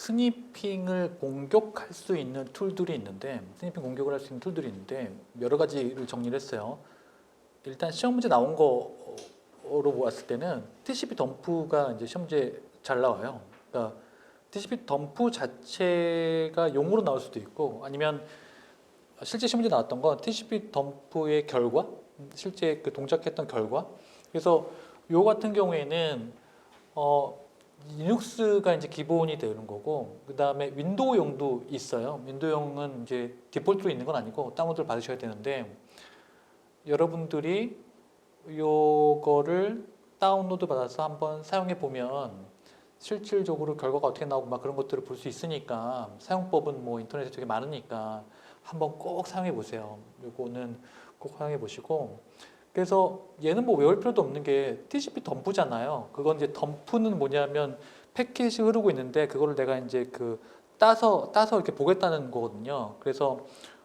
스니핑을 공격할 수 있는 툴들이 있는데 여러 가지를 정리를 했어요. 일단 시험 문제 나온 거로 보았을 때는 TCP 덤프가 이제 시험 문제 잘 나와요. 그러니까 TCP 덤프 자체가 용어로 나올 수도 있고 아니면 실제 시험 문제 나왔던 건 TCP 덤프의 결과, 실제 그 동작했던 결과. 그래서 요 같은 경우에는 리눅스가 이제 기본이 되는 거고, 그 다음에 윈도우용도 있어요. 윈도우용은 이제 디폴트로 있는 건 아니고 다운로드를 받으셔야 되는데, 여러분들이 요거를 다운로드 받아서 한번 사용해 보면 실질적으로 결과가 어떻게 나오고 막 그런 것들을 볼 수 있으니까, 사용법은 뭐 인터넷에 되게 많으니까 한번 꼭 사용해 보세요. 요거는 꼭 사용해 보시고, 그래서 얘는 뭐 외울 필요도 없는 게 TCP 덤프잖아요. 그건 이제 덤프는 뭐냐면 패킷이 흐르고 있는데 그거를 내가 이제 그 따서 이렇게 보겠다는 거거든요. 그래서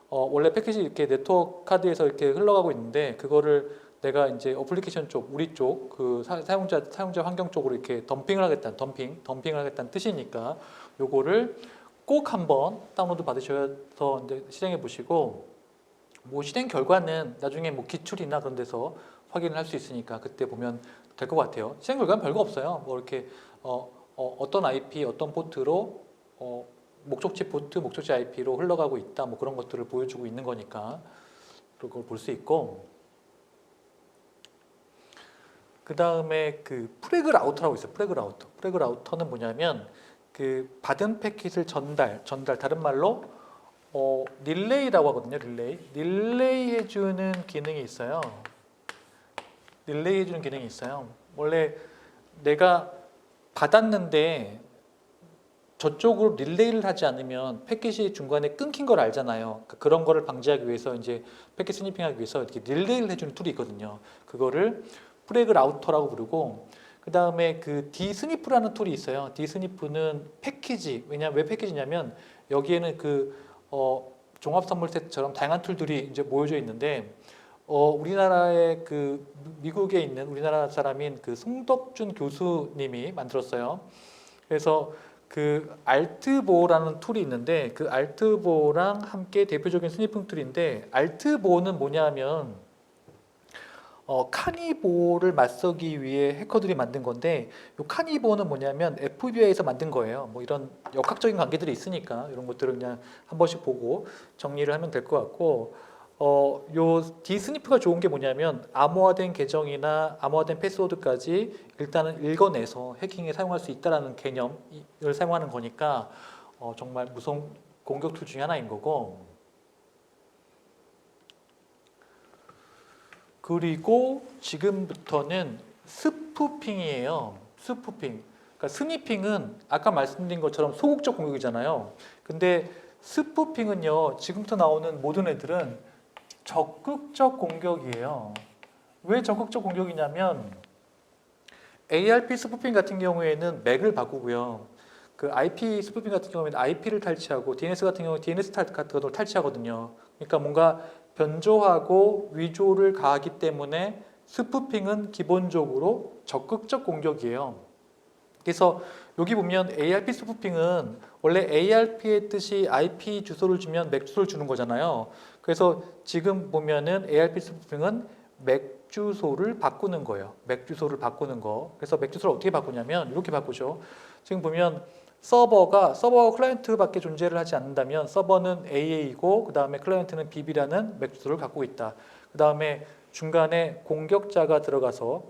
원래 패킷이 이렇게 네트워크 카드에서 이렇게 흘러가고 있는데 그거를 내가 이제 어플리케이션 쪽, 우리 쪽, 그 사용자 환경 쪽으로 이렇게 덤핑을 하겠다는 뜻이니까 요거를 꼭 한번 다운로드 받으셔서 이제 실행해 보시고, 뭐 실행 결과는 나중에 뭐 기출이나 그런 데서 확인을 할 수 있으니까 그때 보면 될 것 같아요. 실행 결과는 별거 없어요. 뭐 이렇게 어떤 IP, 어떤 포트로 목적지 포트, 목적지 IP로 흘러가고 있다. 뭐 그런 것들을 보여주고 있는 거니까 그걸 볼 수 있고, 그 다음에 그 프레그 라우터라고 있어요. 프레그 라우터. 프레그 라우터는 뭐냐면 그 받은 패킷을 전달, 다른 말로 릴레이라고 하거든요. 릴레이 해주는 기능이 있어요. 원래 내가 받았는데 저쪽으로 릴레이를 하지 않으면 패킷이 중간에 끊긴 걸 알잖아요. 그런 거를 방지하기 위해서 이제 패킷 스니핑하기 위해서 이렇게 릴레이를 해주는 툴이 있거든요. 그거를 프레그 라우터라고 부르고, 그 다음에 그 디스니프라는 툴이 있어요. 디스니프는 패키지. 왜 패키지냐면 여기에는 그 종합 선물 세트처럼 다양한 툴들이 이제 모여져 있는데, 우리나라의 그 미국에 있는 우리나라 사람인 그 송덕준 교수님이 만들었어요. 그래서 그 알트보라는 툴이 있는데 그 알트보랑 함께 대표적인 스니핑 툴인데, 알트보는 뭐냐면 카니보를 맞서기 위해 해커들이 만든 건데, 이 카니보는 뭐냐면 FBI에서 만든 거예요. 뭐 이런 역학적인 관계들이 있으니까 이런 것들을 그냥 한 번씩 보고 정리를 하면 될 것 같고, 요 디스니프가 좋은 게 뭐냐면 암호화된 계정이나 암호화된 패스워드까지 일단은 읽어내서 해킹에 사용할 수 있다라는 개념을 사용하는 거니까 정말 무서운 공격 툴 중에 하나인 거고, 그리고 지금부터는 스푸핑이에요. 스푸핑. 그러니까 스니핑은 아까 말씀드린 것처럼 소극적 공격이잖아요. 근데 스푸핑은요, 지금부터 나오는 모든 애들은 적극적 공격이에요. 왜 적극적 공격이냐면 ARP 스푸핑 같은 경우에는 맥을 바꾸고요. 그 IP 스푸핑 같은 경우에는 IP를 탈취하고, DNS 같은 경우는 DNS 같은 것도 탈취하거든요. 그러니까 뭔가 변조하고 위조를 가하기 때문에 스푸핑은 기본적으로 적극적 공격이에요. 그래서 여기 보면 ARP 스푸핑은 원래 ARP의 뜻이 IP 주소를 주면 맥 주소를 주는 거잖아요. 그래서 지금 보면은 ARP 스푸핑은 맥 주소를 바꾸는 거예요. 맥 주소를 바꾸는 거. 그래서 맥 주소를 어떻게 바꾸냐면 이렇게 바꾸죠. 지금 보면 서버가 클라이언트밖에 존재를 하지 않는다면 서버는 AA이고 그 다음에 클라이언트는 BB라는 맥 주소를 갖고 있다. 그 다음에 중간에 공격자가 들어가서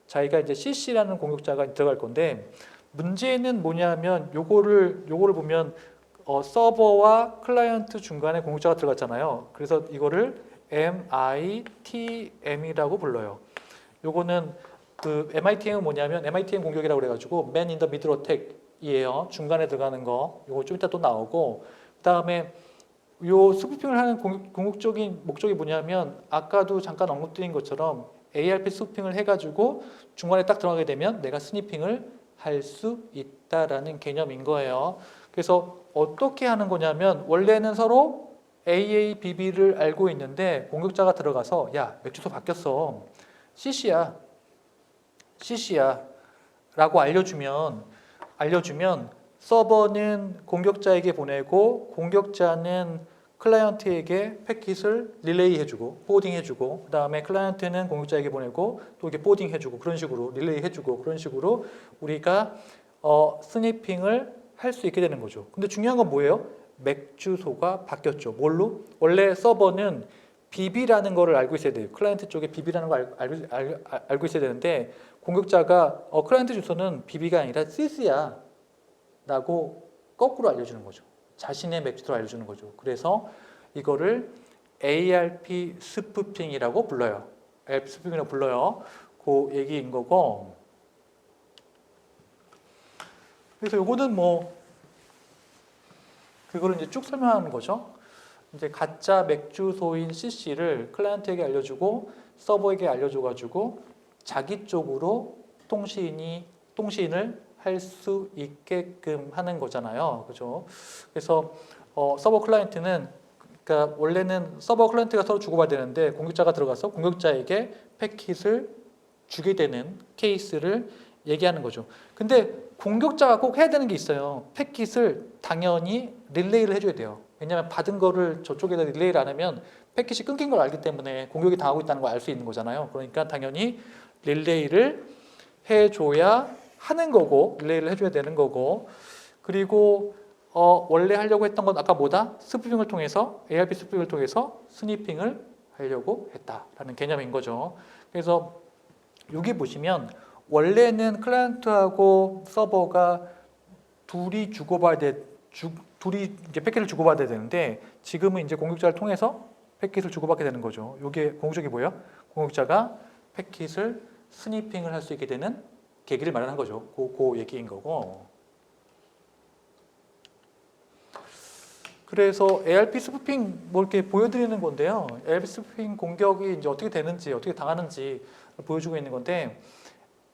자기가 이제 CC라는 공격자가 들어갈 건데, 문제는 뭐냐면 요거를 보면 서버와 클라이언트 중간에 공격자가 들어갔잖아요. 그래서 이거를 MITM이라고 불러요. 요거는 그 MITM은 뭐냐면 MITM 공격이라고 그래가지고 Man in the Middle Attack이에요. 중간에 들어가는 거. 요거 좀 이따 또 나오고, 그 다음에 요 스푸핑을 하는 궁극적인 목적이 뭐냐면 아까도 잠깐 언급드린 것처럼 ARP 스푸핑을 해가지고 중간에 딱 들어가게 되면 내가 스니핑을 할 수 있다라는 개념인 거예요. 그래서 어떻게 하는 거냐면 원래는 서로 AA, BB를 알고 있는데 공격자가 들어가서 야, 맥 주소 바뀌었어. CC야 라고 알려주면 서버는 공격자에게 보내고 공격자는 클라이언트에게 패킷을 릴레이 해주고 포워딩 해주고 그 다음에 클라이언트는 공격자에게 보내고 또 이렇게 포워딩 해주고 그런 식으로 릴레이 해주고 그런 식으로 우리가 스니핑을 할 수 있게 되는 거죠. 근데 중요한 건 뭐예요? 맥 주소가 바뀌었죠. 뭘로? 원래 서버는 BB라는 거를 알고 있어야 돼요. 클라이언트 쪽에 BB라는 걸 알고 있어야 되는데 공격자가 클라이언트 주소는 BB가 아니라 CC야 라고 거꾸로 알려주는 거죠. 자신의 맥 주소를 알려주는 거죠. 그래서 이거를 ARP 스푸핑이라고 불러요. ARP 스푸핑이라고 불러요. 그 얘기인 거고. 그래서 요거는 뭐 그거를 이제 쭉 설명하는 거죠. 이제 가짜 맥 주소인 CC를 클라이언트에게 알려주고 서버에게 알려줘가지고 자기 쪽으로 통신을 할 수 있게끔 하는 거잖아요. 그죠? 그래서 서버 클라이언트는 그러니까 원래는 서버 클라이언트가 서로 주고받아야 되는데 공격자가 들어가서 공격자에게 패킷을 주게 되는 케이스를 얘기하는 거죠. 근데 공격자가 꼭 해야 되는 게 있어요. 패킷을 당연히 릴레이를 해줘야 돼요. 왜냐하면 받은 거를 저쪽에다 릴레이를 안 하면 패킷이 끊긴 걸 알기 때문에 공격이 당하고 있다는 걸 알 수 있는 거잖아요. 그러니까 당연히 릴레이를 해줘야 하는 거고, 릴레이를 해줘야 되는 거고, 그리고 원래 하려고 했던 건 아까 뭐다? 스푸핑을 통해서, ARP 스푸핑을 통해서 스니핑을 하려고 했다라는 개념인 거죠. 그래서 여기 보시면 원래는 클라이언트하고 서버가 둘이 둘이 이제 패킷을 주고받아야 되는데 지금은 이제 공격자를 통해서 패킷을 주고받게 되는 거죠. 이게 공격적이 뭐예요? 공격자가 패킷을 스니핑을 할 수 있게 되는 계기를 마련한 거죠. 그 얘기인 거고. 그래서 ARP 스푸핑 뭐 이렇게 보여드리는 건데요. ARP 스푸핑 공격이 이제 어떻게 되는지, 어떻게 당하는지 보여주고 있는 건데,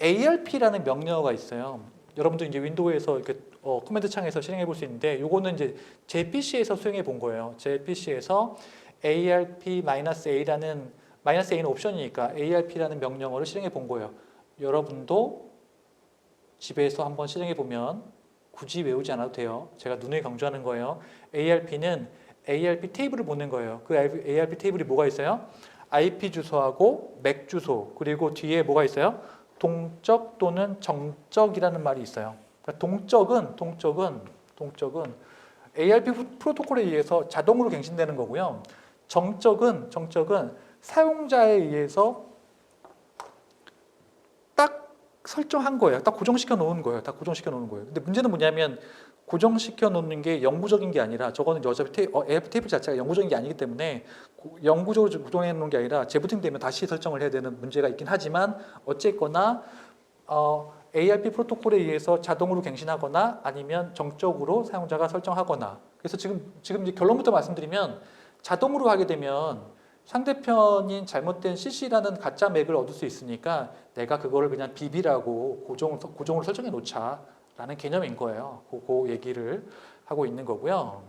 ARP라는 명령어가 있어요. 여러분들 이제 윈도우에서 이렇게 커맨드 창에서 실행해 볼 수 있는데, 요거는 이제 제 PC에서 수행해 본 거예요. 제 PC에서 ARP-A라는 -A는 옵션이니까 ARP라는 명령어를 실행해 본 거예요. 여러분도 집에서 한번 실행해 보면 굳이 외우지 않아도 돼요. 제가 누누이 강조하는 거예요. ARP는 ARP 테이블을 보는 거예요. 그 ARP 테이블이 뭐가 있어요? IP 주소하고 맥 주소, 그리고 뒤에 뭐가 있어요? 동적 또는 정적이라는 말이 있어요. 그러니까 동적은 ARP 프로토콜에 의해서 자동으로 갱신되는 거고요. 정적은 사용자에 의해서 딱 설정한 거예요. 딱 고정시켜 놓은 거예요. 근데 문제는 뭐냐면 고정시켜 놓는 게 영구적인 게 아니라, 저거는 어차피 ARP 테이블 자체가 영구적인 게 아니기 때문에 영구적으로 고정해 놓은 게 아니라 재부팅 되면 다시 설정을 해야 되는 문제가 있긴 하지만, 어쨌거나 ARP 프로토콜에 의해서 자동으로 갱신하거나 아니면 정적으로 사용자가 설정하거나. 그래서 지금 이제 결론부터 말씀드리면, 자동으로 하게 되면 상대편인 잘못된 CC라는 가짜 맥을 얻을 수 있으니까 내가 그거를 그냥 BB라고 고정으로 설정해 놓자라는 개념인 거예요. 그 얘기를 하고 있는 거고요.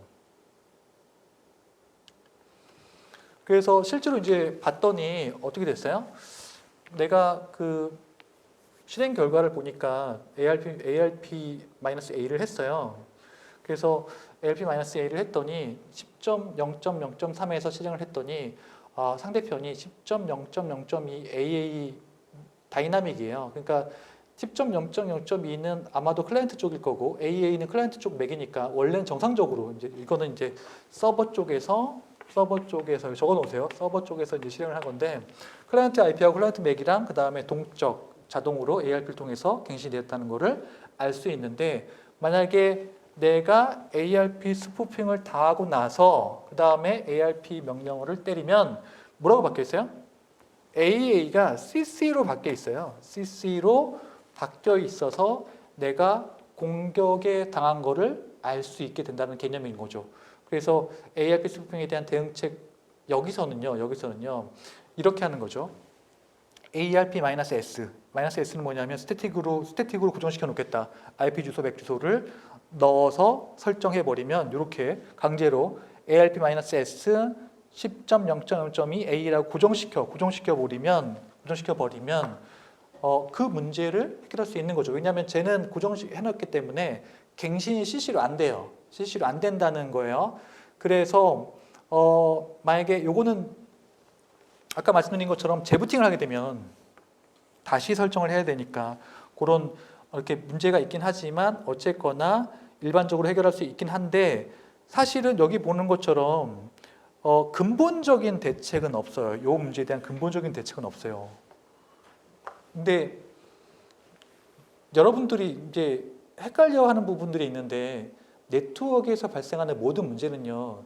그래서 실제로 이제 봤더니 어떻게 됐어요? 내가 그 실행 결과를 보니까 ARP-A를 했어요. 그래서 ARP-A를 했더니 10.0.0.3에서 실행을 했더니 상대편이 10.0.0.2 AA 다이나믹이에요. 그러니까 10.0.0.2는 아마도 클라이언트 쪽일 거고 AA는 클라이언트 쪽 맥이니까 원래는 정상적으로 이거는 이제 서버 쪽에서 적어 놓으세요. 서버 쪽에서 이제 실행을 한 건데, 클라이언트 IP하고 클라이언트 맥이랑 그 다음에 동적 자동으로 ARP를 통해서 갱신되었다는 거를 알 수 있는데, 만약에 내가 ARP 스푸핑을 다 하고 나서 그 다음에 ARP 명령어를 때리면 뭐라고 바뀌어 있어요? AA가 CC로 바뀌어 있어요. CC로 바뀌어 있어서 내가 공격에 당한 거를 알 수 있게 된다는 개념인 거죠. 그래서 ARP 스푸핑에 대한 대응책 여기서는요 이렇게 하는 거죠. ARP-S. -S는 뭐냐면 스태틱으로 고정시켜 놓겠다. IP 주소, 맥 주소를 넣어서 설정해 버리면 이렇게 강제로 ARP-S 10.0.0.2 A라고 고정시켜 버리면 그 문제를 해결할 수 있는 거죠. 왜냐하면 쟤는 고정해 놨기 때문에 갱신이 실시로 안 돼요. 실시로 안 된다는 거예요. 그래서 만약에 요거는 아까 말씀드린 것처럼 재부팅을 하게 되면 다시 설정을 해야 되니까 그런 이렇게 문제가 있긴 하지만 어쨌거나 일반적으로 해결할 수 있긴 한데 사실은 여기 보는 것처럼 근본적인 대책은 없어요. 이 문제에 대한 근본적인 대책은 없어요. 근데 여러분들이 이제 헷갈려하는 부분들이 있는데 네트워크에서 발생하는 모든 문제는요.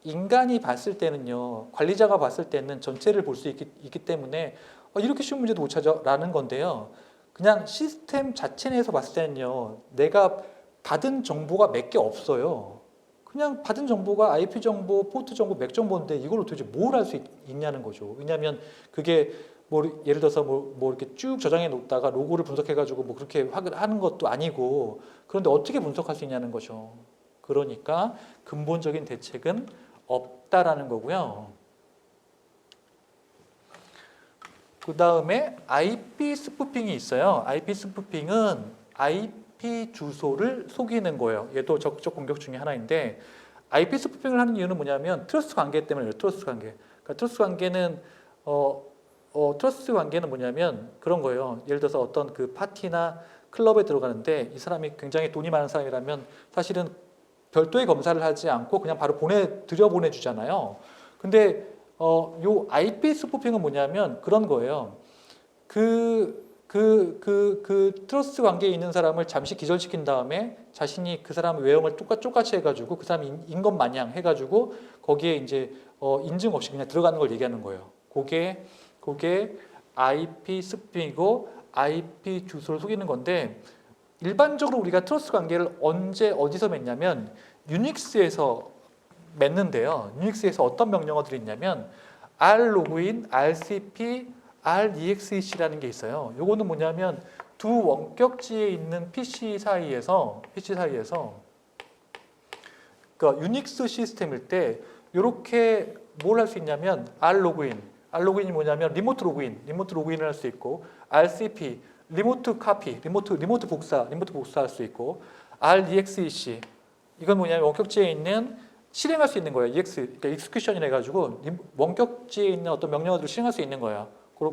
인간이 봤을 때는요. 관리자가 봤을 때는 전체를 볼 수 있기 때문에 이렇게 쉬운 문제도 못 찾아라는 건데요. 그냥 시스템 자체 내에서 봤을 때는요. 내가 받은 정보가 몇 개 없어요. 그냥 받은 정보가 IP 정보, 포트 정보, 맥 정보인데 이걸로 도대체 뭘 할 수 있냐는 거죠. 왜냐하면 그게 뭐 예를 들어서 뭐 이렇게 쭉 저장해 놓다가 로고를 분석해 가지고 뭐 그렇게 하는 것도 아니고 그런데 어떻게 분석할 수 있냐는 거죠. 그러니까 근본적인 대책은 없다라는 거고요. 그 다음에 IP 스푸핑이 있어요. IP 스푸핑은 IP 주소를 속이는 거예요. 얘도 적극적 공격 중에 하나인데 IP 스푸핑을 하는 이유는 뭐냐면 트러스트 관계 때문에요. 트러스트 관계. 그러니까 트러스트 관계는 트러스트 관계는 뭐냐면 그런 거예요. 예를 들어서 어떤 그 파티나 클럽에 들어가는데 이 사람이 굉장히 돈이 많은 사람이라면 사실은 별도의 검사를 하지 않고 그냥 바로 들여보내주잖아요. 근데 요 IP 스푸핑은 뭐냐면 그런 거예요. 그 트러스트 관계에 있는 사람을 잠시 기절시킨 다음에 자신이 그 사람 외형을 똑같이 해가지고 그 사람이 인 것 마냥 해가지고 거기에 이제 인증 없이 그냥 들어가는 걸 얘기하는 거예요. 그게 IP 스푸핑이고 IP 주소를 속이는 건데 일반적으로 우리가 트러스트 관계를 언제 어디서 맺냐면 유닉스에서 맺는데요. 유닉스에서 어떤 명령어들이 있냐면 rlogin, rcp, rexec라는 게 있어요. 요거는 뭐냐면 두 원격지에 있는 PC 사이에서 그러니까 유닉스 시스템일 때 이렇게 뭘 할 수 있냐면 rlogin이 뭐냐면 리모트 로그인을 할 수 있고 rcp 리모트 카피, 리모트 복사할 수 있고 rexec 이건 뭐냐면 원격지에 있는 실행할 수 있는 거예요. 그러니까 execution이라 해가지고 원격지에 있는 어떤 명령어들을 실행할 수 있는 거예요.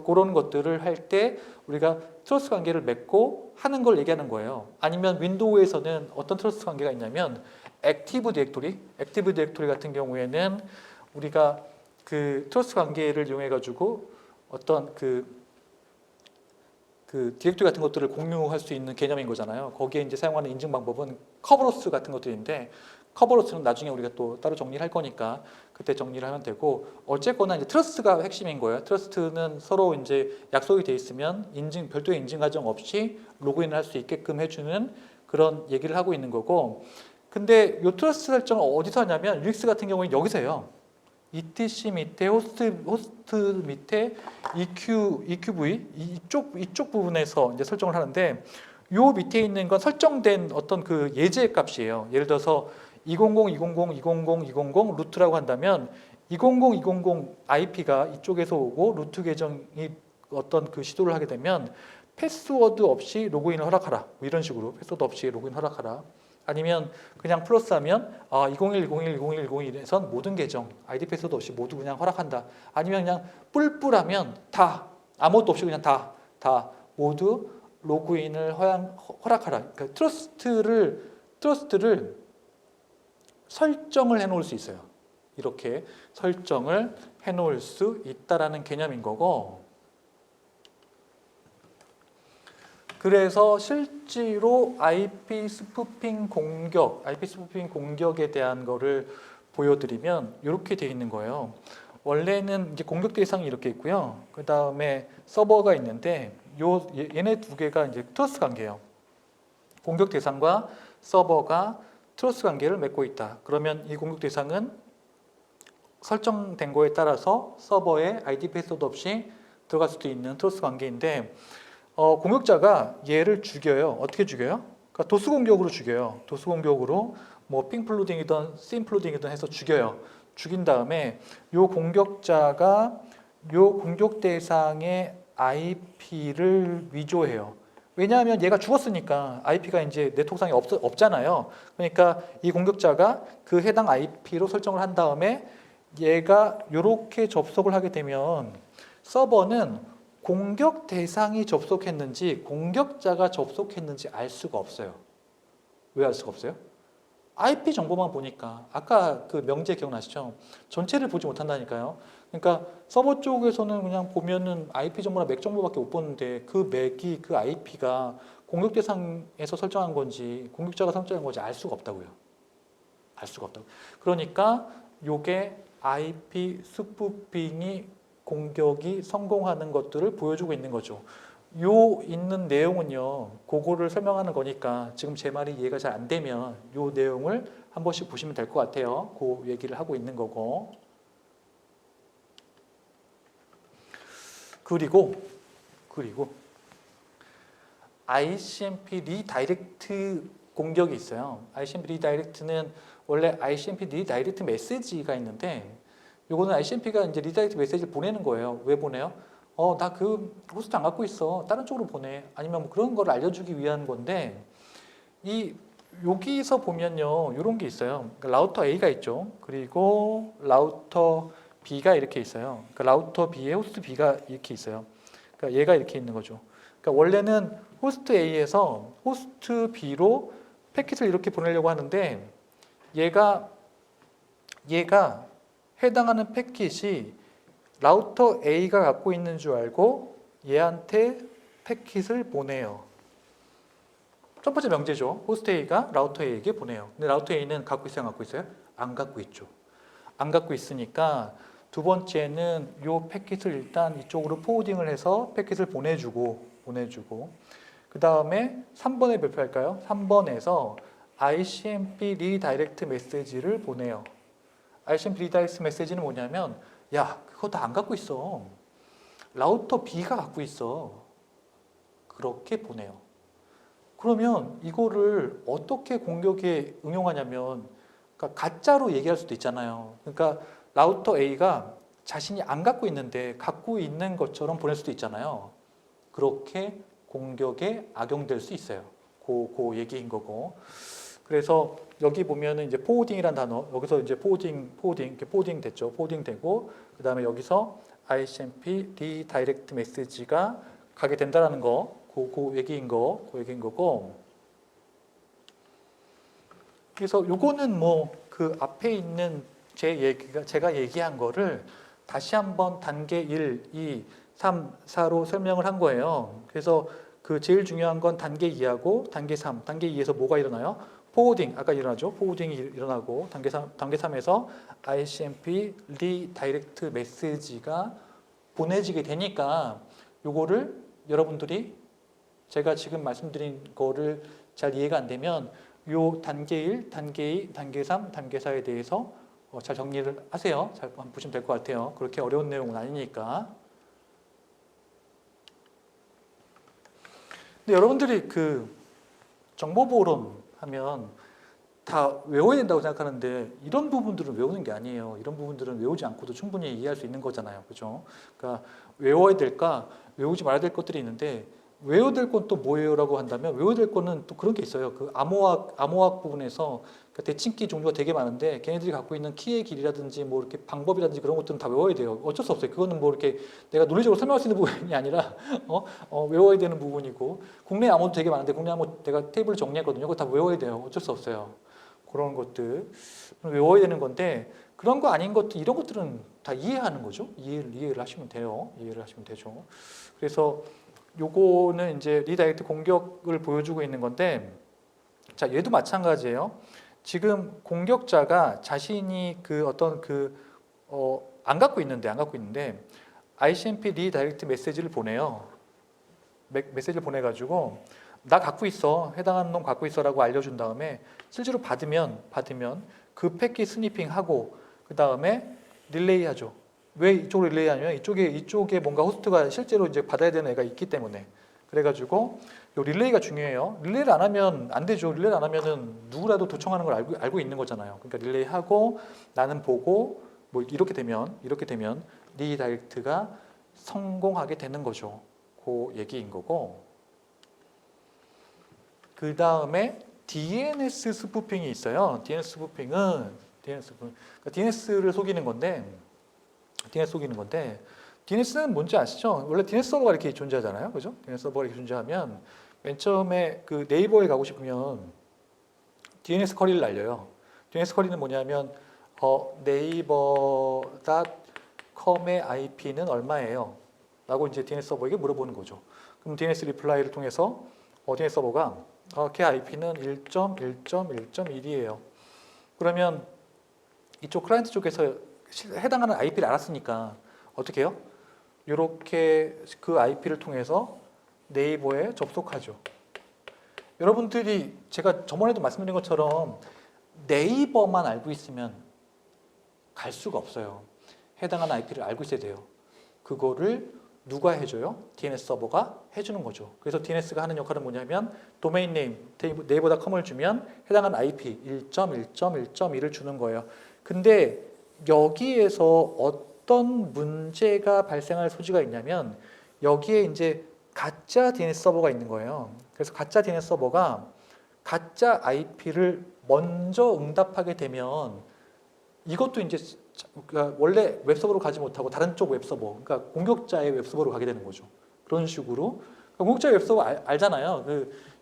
그런 것들을 할 때 우리가 트러스트 관계를 맺고 하는 걸 얘기하는 거예요. 아니면 윈도우에서는 어떤 트러스트 관계가 있냐면 액티브 디렉토리 같은 경우에는 우리가 그 트러스트 관계를 이용해 가지고 어떤 그 디렉토리 같은 것들을 공유할 수 있는 개념인 거잖아요. 거기에 이제 사용하는 인증 방법은 커버로스 같은 것들인데 커버로스는 나중에 우리가 또 따로 정리를 할 거니까 그때 정리를 하면 되고 어쨌거나 이제 트러스트가 핵심인 거예요. 트러스트는 서로 이제 약속이 돼 있으면 별도의 인증 과정 없이 로그인을 할 수 있게끔 해주는 그런 얘기를 하고 있는 거고 근데 이 트러스트 설정을 어디서 하냐면 유닉스 같은 경우는 여기서 해요. etc 밑에 호스트 밑에 EQV 이쪽 부분에서 이제 설정을 하는데 요 밑에 있는 건 설정된 어떤 그 예제 값이에요. 예를 들어서 200.20.20.20 루트라고 한다면 200.20.20 IP가 이쪽에서 오고 루트 계정이 어떤 그 시도를 하게 되면 패스워드 없이 로그인을 허락하라. 뭐 이런 식으로 패스워드 없이 로그인 허락하라. 아니면 그냥 플러스하면 2011-2011-2011에선 모든 계정 아이디 패스워드 없이 모두 그냥 허락한다. 아니면 그냥 뿔뿔하면 다 아무것도 없이 그냥 다 모두 로그인을 허락하라. 그러니까 트러스트를 설정을 해놓을 수 있어요. 이렇게 설정을 해놓을 수 있다라는 개념인 거고. 그래서 실제로 IP 스푸핑 공격에 대한 거를 보여드리면 이렇게 돼 있는 거예요. 원래는 이제 공격 대상이 이렇게 있고요. 그 다음에 서버가 있는데 얘네 두 개가 이제 트러스트 관계예요. 공격 대상과 서버가 트러스트 관계를 맺고 있다. 그러면 이 공격 대상은 설정된 거에 따라서 서버에 ID 패스워드 없이 들어갈 수도 있는 트러스트 관계인데 공격자가 얘를 죽여요. 어떻게 죽여요? 그러니까 도스 공격으로 죽여요. 도스 공격으로 뭐 핑플루딩이든 심플루딩이든 해서 죽여요. 죽인 다음에 요 공격자가 요 공격 대상의 IP를 위조해요. 왜냐하면 얘가 죽었으니까 IP가 이제 네트워크상에 없잖아요. 그러니까 이 공격자가 그 해당 IP로 설정을 한 다음에 얘가 이렇게 접속을 하게 되면 서버는 공격 대상이 접속했는지 공격자가 접속했는지 알 수가 없어요. 왜 알 수가 없어요? IP 정보만 보니까 아까 그 명제 기억나시죠? 전체를 보지 못한다니까요. 그러니까 서버 쪽에서는 그냥 보면은 IP 정보나 맥 정보밖에 못 보는데 그 맥이 그 IP가 공격 대상에서 설정한 건지 공격자가 설정한 건지 알 수가 없다고요. 알 수가 없다고. 그러니까 요게 IP 스푸핑이 공격이 성공하는 것들을 보여주고 있는 거죠. 요 있는 내용은요, 그거를 설명하는 거니까 지금 제 말이 이해가 잘 안 되면 요 내용을 한 번씩 보시면 될 것 같아요. 그 얘기를 하고 있는 거고. 그리고 ICMP 리다이렉트 공격이 있어요. ICMP 리다이렉트는 원래 ICMP 리다이렉트 메시지가 있는데 요거는 ICMP가 이제 리다이렉트 메시지를 보내는 거예요. 왜 보내요? 나 그 호스트 안 갖고 있어. 다른 쪽으로 보내. 아니면 뭐 그런 걸 알려주기 위한 건데 여기서 보면요. 이런 게 있어요. 그러니까 라우터 A가 있죠. 그리고 라우터 B가 이렇게 있어요. 그러니까 라우터 B에 호스트 B가 이렇게 있어요. 그러니까 얘가 이렇게 있는 거죠. 그러니까 원래는 호스트 A에서 호스트 B로 패킷을 이렇게 보내려고 하는데 얘가 해당하는 패킷이 라우터 A가 갖고 있는 줄 알고 얘한테 패킷을 보내요. 첫 번째 명제죠. 호스트 A가 라우터 A에게 보내요. 근데 라우터 A는 갖고 있어요? 안 갖고 있어요? 안 갖고 있죠. 안 갖고 있으니까 두 번째는 이 패킷을 일단 이쪽으로 포워딩을 해서 패킷을 보내주고 그 다음에 3번에 몇 표할까요? 3번에서 ICMP 리다이렉트 메시지를 보내요. ICMP 리다이렉트 메시지는 뭐냐면 야, 그거 다 안 갖고 있어. 라우터 B가 갖고 있어. 그렇게 보내요. 그러면 이거를 어떻게 공격에 응용하냐면 그러니까 가짜로 얘기할 수도 있잖아요. 그러니까 라우터 A가 자신이 안 갖고 있는데 갖고 있는 것처럼 보낼 수도 있잖아요. 그렇게 공격에 악용될 수 있어요. 그 얘기인 거고. 그래서 여기 보면은 이제 포워딩이라는 단어, 여기서 이제 포워딩 됐죠. 포워딩 되고, 그 다음에 여기서 ICMP 리다이렉트 메시지가 가게 된다라는 거, 그 얘기인 거고. 그래서 요거는 뭐 그 앞에 있는 제가 얘기한 거를 다시 한번 단계 1, 2, 3, 4로 설명을 한 거예요. 그래서 그 제일 중요한 건 단계 2하고 단계 3, 단계 2에서 뭐가 일어나요? 포워딩, 아까 일어나죠. 포워딩이 일어나고 단계 3에서 ICMP 리다이렉트 메시지가 보내지게 되니까 요거를 여러분들이 제가 지금 말씀드린 거를 잘 이해가 안 되면 요 단계 1, 단계 2, 단계 3, 단계 4에 대해서 잘 정리를 하세요. 잘 한번 보시면 될 것 같아요. 그렇게 어려운 내용은 아니니까. 근데 여러분들이 그 정보보호론 하면 다 외워야 된다고 생각하는데 이런 부분들은 외우는 게 아니에요. 이런 부분들은 외우지 않고도 충분히 이해할 수 있는 거잖아요. 그죠? 그러니까 외워야 될까, 외우지 말아야 될 것들이 있는데 외워야 될 건 또 뭐예요라고 한다면 외워야 될 거는 또 그런 게 있어요. 그 암호학 부분에서 그 대칭키 종류가 되게 많은데 걔네들이 갖고 있는 키의 길이라든지 뭐 이렇게 방법이라든지 그런 것들은 다 외워야 돼요. 어쩔 수 없어요. 그거는 뭐 이렇게 내가 논리적으로 설명할 수 있는 부분이 아니라 외워야 되는 부분이고 국내 암호도 되게 많은데 국내 암호 내가 테이블을 정리했거든요. 그거 다 외워야 돼요. 어쩔 수 없어요. 그런 것들 외워야 되는 건데 그런 거 아닌 것들 이런 것들은 다 이해하는 거죠. 이해를 하시면 돼요. 이해를 하시면 되죠. 그래서 요거는 이제 리다이렉트 공격을 보여주고 있는 건데 자 얘도 마찬가지예요. 지금 공격자가 자신이 그 어떤 안 갖고 있는데 ICMP 리다이렉트 메시지를 보내요. 메시지를 보내가지고 나 갖고 있어 해당하는 놈 갖고 있어라고 알려준 다음에 실제로 받으면 그 패킷 스니핑하고 그 다음에 릴레이하죠. 왜 이쪽으로 릴레이하냐면 이쪽에 뭔가 호스트가 실제로 이제 받아야 되는 애가 있기 때문에 그래가지고 요 릴레이가 중요해요. 릴레이를 안 하면 안 되죠. 릴레이를 안 하면은 누구라도 도청하는 걸 알고 있는 거잖아요. 그러니까 릴레이하고 나는 보고 뭐 이렇게 되면 리다이렉트가 성공하게 되는 거죠. 그 얘기인 거고. 그 다음에 DNS 스푸핑이 있어요. DNS를 속이는 건데, DNS는 뭔지 아시죠? 원래 DNS 서버가 이렇게 존재하잖아요, 그죠? DNS 서버가 이렇게 존재하면 맨 처음에 그 네이버에 가고 싶으면 DNS 쿼리를 날려요. DNS 쿼리는 뭐냐면 네이버.com의 IP는 얼마예요? 라고 이제 DNS 서버에게 물어보는 거죠. 그럼 DNS 리플라이를 통해서 DNS 서버가 걔 IP는 1.1.1.1이에요. 그러면 이쪽 클라이언트 쪽에서 해당하는 IP를 알았으니까 어떻게 해요? 이렇게 그 IP를 통해서 네이버에 접속하죠. 여러분들이 제가 저번에도 말씀드린 것처럼 네이버만 알고 있으면 갈 수가 없어요. 해당하는 IP를 알고 있어야 돼요. 그거를 누가 해줘요? DNS 서버가 해주는 거죠. 그래서 DNS가 하는 역할은 뭐냐면 도메인 네임, 네이버.com을 주면 해당하는 IP 1.1.1.1을 주는 거예요. 근데 여기에서 어떤 문제가 발생할 소지가 있냐면 여기에 이제 가짜 DNS 서버가 있는 거예요. 그래서 가짜 DNS 서버가 가짜 IP를 먼저 응답하게 되면 이것도 이제 그러니까 원래 웹서버로 가지 못하고 다른 쪽 웹서버, 그러니까 공격자의 웹서버로 가게 되는 거죠. 그런 식으로 그러니까 공격자의 웹서버 알잖아요.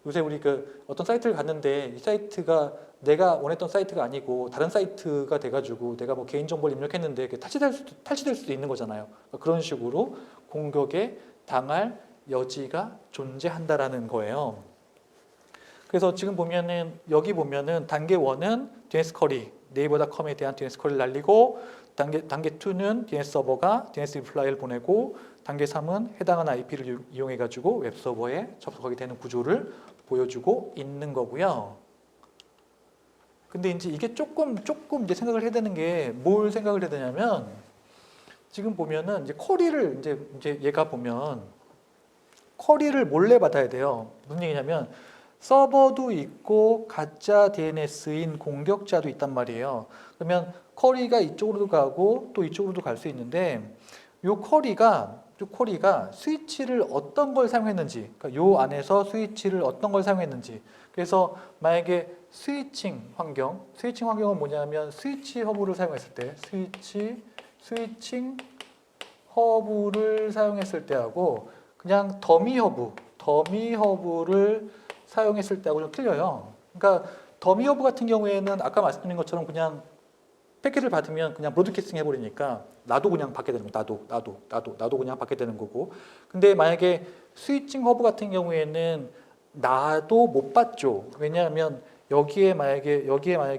요새 우리 어떤 사이트를 갔는데 이 사이트가 내가 원했던 사이트가 아니고 다른 사이트가 돼가지고 내가 뭐 개인정보를 입력했는데 탈취될 수도 있는 거잖아요. 그러니까 그런 식으로 공격에 당할 여지가 존재한다라는 거예요. 그래서 지금 보면은 여기 보면은 단계 1은 DNS 쿼리, 네이버.com에 대한 DNS 쿼리를 날리고 단계 2는 DNS 서버가 DNS 리플라이를 보내고 단계 3은 해당하는 IP를 이용해 가지고 웹 서버에 접속하게 되는 구조를 보여주고 있는 거고요. 근데 이제 이게 조금 이제 생각을 해야 되는 게 뭘 생각을 해야 되냐면 지금 보면은 이제 쿼리를 이제 얘가 보면 쿼리를 몰래 받아야 돼요. 무슨 얘기냐면 서버도 있고 가짜 DNS인 공격자도 있단 말이에요. 그러면 쿼리가 이쪽으로도 가고 또 이쪽으로도 갈 수 있는데 이 쿼리가 스위치를 어떤 걸 사용했는지, 그러니까 요 안에서 스위치를 어떤 걸 사용했는지. 그래서 만약에 스위칭 환경은 뭐냐면 스위치 허브를 사용했을 때, 스위칭 허브를 사용했을 때하고 그냥 더미 허브를 사용했을 때하고 좀 틀려요. 그러니까 더미 허브 같은 경우에는 아까 말씀드린 것처럼 그냥 패킷을 받으면 그냥 브로드캐스팅 해버리니까 나도 그냥 받게 되는 거, 나도 그냥 받게 되는 거고. 근데 만약에 스위칭 허브 같은 경우에는 나도 못 받죠. 왜냐하면 여기에 만약에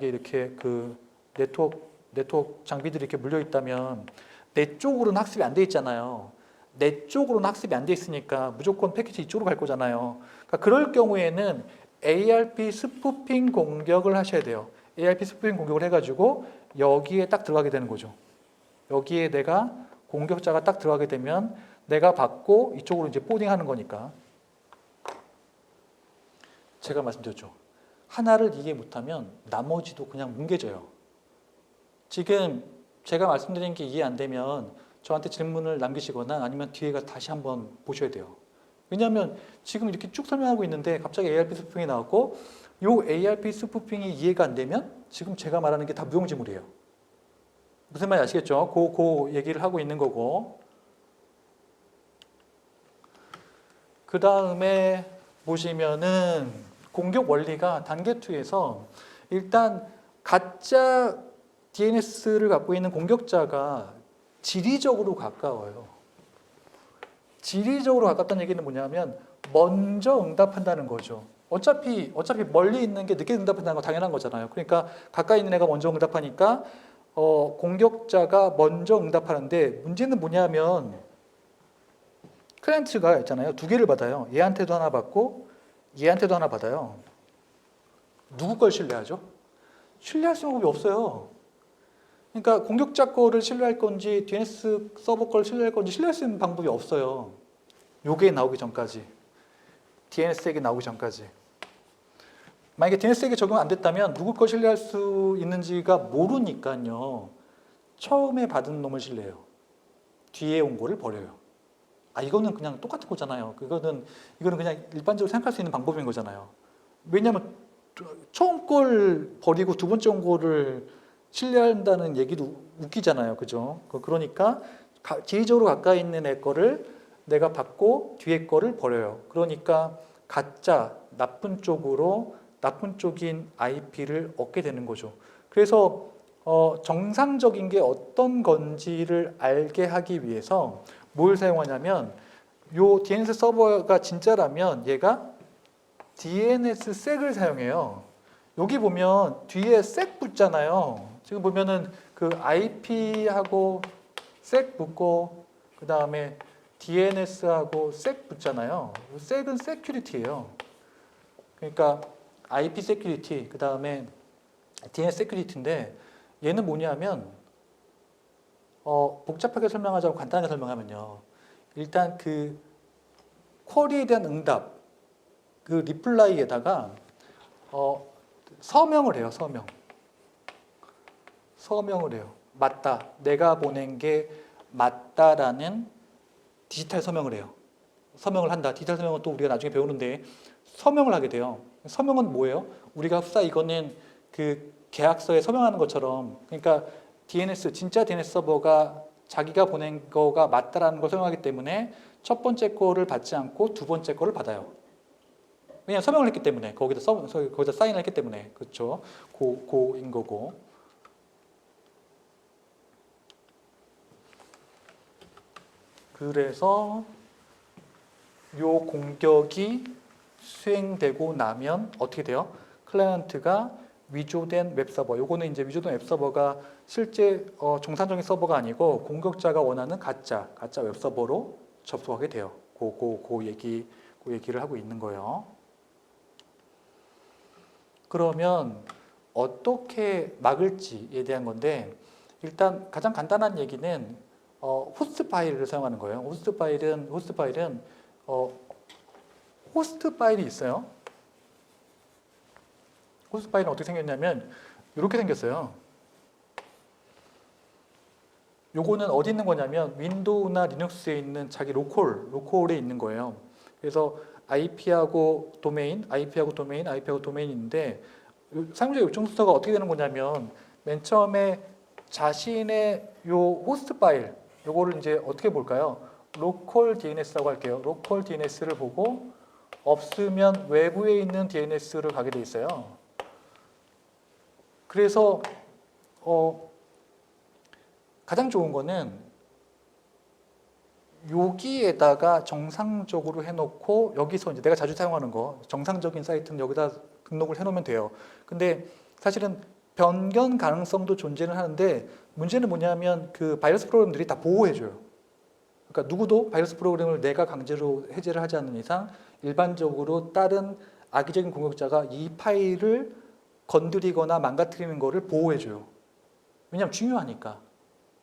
이렇게 그 네트워크 장비들이 이렇게 물려 있다면 내 쪽으로는 학습이 안 돼 있잖아요. 내 쪽으로는 학습이 안 돼 있으니까 무조건 패킷이 이쪽으로 갈 거잖아요. 그러니까 그럴 경우에는 ARP 스푸핑 공격을 하셔야 돼요. ARP 스푸핑 공격을 해가지고 여기에 딱 들어가게 되는 거죠. 여기에 내가 공격자가 딱 들어가게 되면 내가 받고 이쪽으로 이제 포딩하는 거니까. 제가 말씀드렸죠. 하나를 이해 못하면 나머지도 그냥 뭉개져요. 지금 제가 말씀드린 게 이해 안 되면 저한테 질문을 남기시거나 아니면 뒤에 가서 다시 한번 보셔야 돼요. 왜냐하면 지금 이렇게 쭉 설명하고 있는데 갑자기 ARP 스푸핑이 나왔고 이 ARP 스푸핑이 이해가 안 되면 지금 제가 말하는 게 다 무용지물이에요. 무슨 말인지 아시겠죠? 그 얘기를 하고 있는 거고. 그 다음에 보시면은 공격 원리가 단계 2에서 일단 가짜 DNS를 갖고 있는 공격자가 지리적으로 가까워요. 지리적으로 가깝다는 얘기는 뭐냐면 먼저 응답한다는 거죠. 어차피 멀리 있는 게 늦게 응답한다는 거 당연한 거잖아요. 그러니까 가까이 있는 애가 먼저 응답하니까 공격자가 먼저 응답하는데 문제는 뭐냐면 클라이언트가 있잖아요. 두 개를 받아요. 얘한테도 하나 받고 얘한테도 하나 받아요. 누구 걸 신뢰하죠? 신뢰할 수 있는 방법이 없어요. 그러니까 공격자 거를 신뢰할 건지 DNS 서버 걸 신뢰할 건지 신뢰할 수 있는 방법이 없어요. 요게 나오기 전까지. DNS에게 나오기 전까지. 만약에 DNS에게 적용 안 됐다면 누구 걸 신뢰할 수 있는지가 모르니까요. 처음에 받은 놈을 신뢰해요. 뒤에 온 거를 버려요. 이거는 그냥 똑같은 거잖아요. 이거는 그냥 일반적으로 생각할 수 있는 방법인 거잖아요. 왜냐하면 처음 걸 버리고 두 번째 온 거를 신뢰한다는 얘기도 웃기잖아요. 그죠? 그러니까 지리적으로 가까이 있는 애 거를 내가 받고 뒤에 거를 버려요. 그러니까 가짜, 나쁜 쪽으로 나쁜 쪽인 IP를 얻게 되는 거죠. 그래서 정상적인 게 어떤 건지를 알게 하기 위해서 뭘 사용하냐면 요 DNS 서버가 진짜라면 얘가 DNS 섹을 사용해요. 여기 보면 뒤에 섹 붙잖아요. 지금 보면은 그 IP하고 섹 붙고 그 다음에 DNS하고 섹 붙잖아요. 섹은 세큐리티예요. 그러니까 IP 세큐리티 그 다음에 DNS 세큐리티인데 얘는 뭐냐면 복잡하게 설명하자고 간단하게 설명하면요. 일단 그 쿼리에 대한 응답 그 리플라이에다가 서명을 해요. 서명을 해요. 맞다. 내가 보낸 게 맞다라는 디지털 서명을 해요. 서명을 한다. 디지털 서명은 또 우리가 나중에 배우는데 서명을 하게 돼요. 서명은 뭐예요? 우리가 흡사 이거는 그 계약서에 서명하는 것처럼 그러니까 DNS 진짜 DNS 서버가 자기가 보낸 거가 맞다라는 걸 서명하기 때문에 첫 번째 거를 받지 않고 두 번째 거를 받아요. 왜냐하면 서명을 했기 때문에 거기다 사인을 했기 때문에 그렇죠. 고인 거고. 그래서 요 공격이 수행되고 나면 어떻게 돼요? 클라이언트가 위조된 웹서버. 요거는 이제 위조된 웹서버가 실제 정상적인 서버가 아니고 공격자가 원하는 가짜 웹서버로 접속하게 돼요. 그 얘기를 하고 있는 거예요. 그러면 어떻게 막을지에 대한 건데 일단 가장 간단한 얘기는 호스트 파일을 사용하는 거예요. 호스트 파일은 호스트 파일이 있어요. 호스트 파일은 어떻게 생겼냐면 이렇게 생겼어요. 요거는 어디 있는 거냐면 윈도우나 리눅스에 있는 자기 로컬에 있는 거예요. 그래서 IP하고 도메인이 있는데 사용자 요청 순서가 어떻게 되는 거냐면 맨 처음에 자신의 요 호스트 파일 요거를 이제 어떻게 볼까요? 로컬 DNS라고 할게요. 로컬 DNS를 보고 없으면 외부에 있는 DNS를 가게 돼 있어요. 그래서 가장 좋은 거는 여기에다가 정상적으로 해놓고 여기서 이제 내가 자주 사용하는 거 정상적인 사이트는 여기다 등록을 해놓으면 돼요. 근데 사실은 변경 가능성도 존재는 하는데 문제는 뭐냐면 그 바이러스 프로그램들이 다 보호해줘요. 그러니까 누구도 바이러스 프로그램을 내가 강제로 해제를 하지 않는 이상 일반적으로 다른 악의적인 공격자가 이 파일을 건드리거나 망가뜨리는 거를 보호해줘요. 왜냐하면 중요하니까.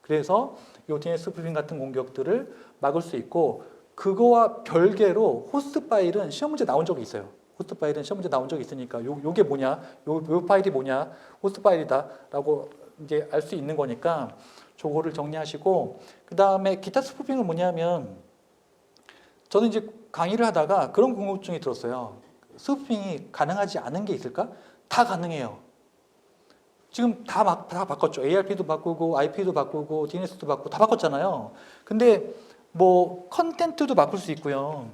그래서 이 DNS 스푸핑 같은 공격들을 막을 수 있고 그거와 별개로 호스트 파일은 시험 문제 나온 적이 있어요. 호스트 파일은 시험 문제 나온 적이 있으니까 요게 뭐냐, 요 파일이 뭐냐, 호스트 파일이다라고 이제 알 수 있는 거니까 저거를 정리하시고 그 다음에 기타 스푸핑은 뭐냐면 저는 이제 강의를 하다가 그런 궁금증이 들었어요. 스푸핑이 가능하지 않은 게 있을까? 다 가능해요. 지금 다 바꿨죠. ARP도 바꾸고 IP도 바꾸고 DNS도 바꾸고 다 바꿨잖아요. 근데 뭐 컨텐트도 바꿀 수 있고요.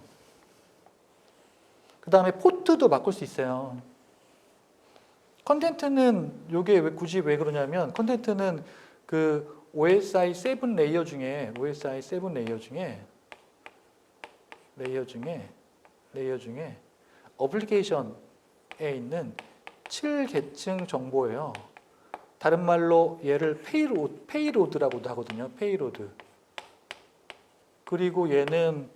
그 다음에 포트도 바꿀 수 있어요. 컨텐트는 요게 굳이 왜 그러냐면 컨텐트는 그 OSI 7 레이어 중에 어플리케이션에 있는 7계층 정보예요. 다른 말로 얘를 페이로드라고도 하거든요. 페이로드. 그리고 얘는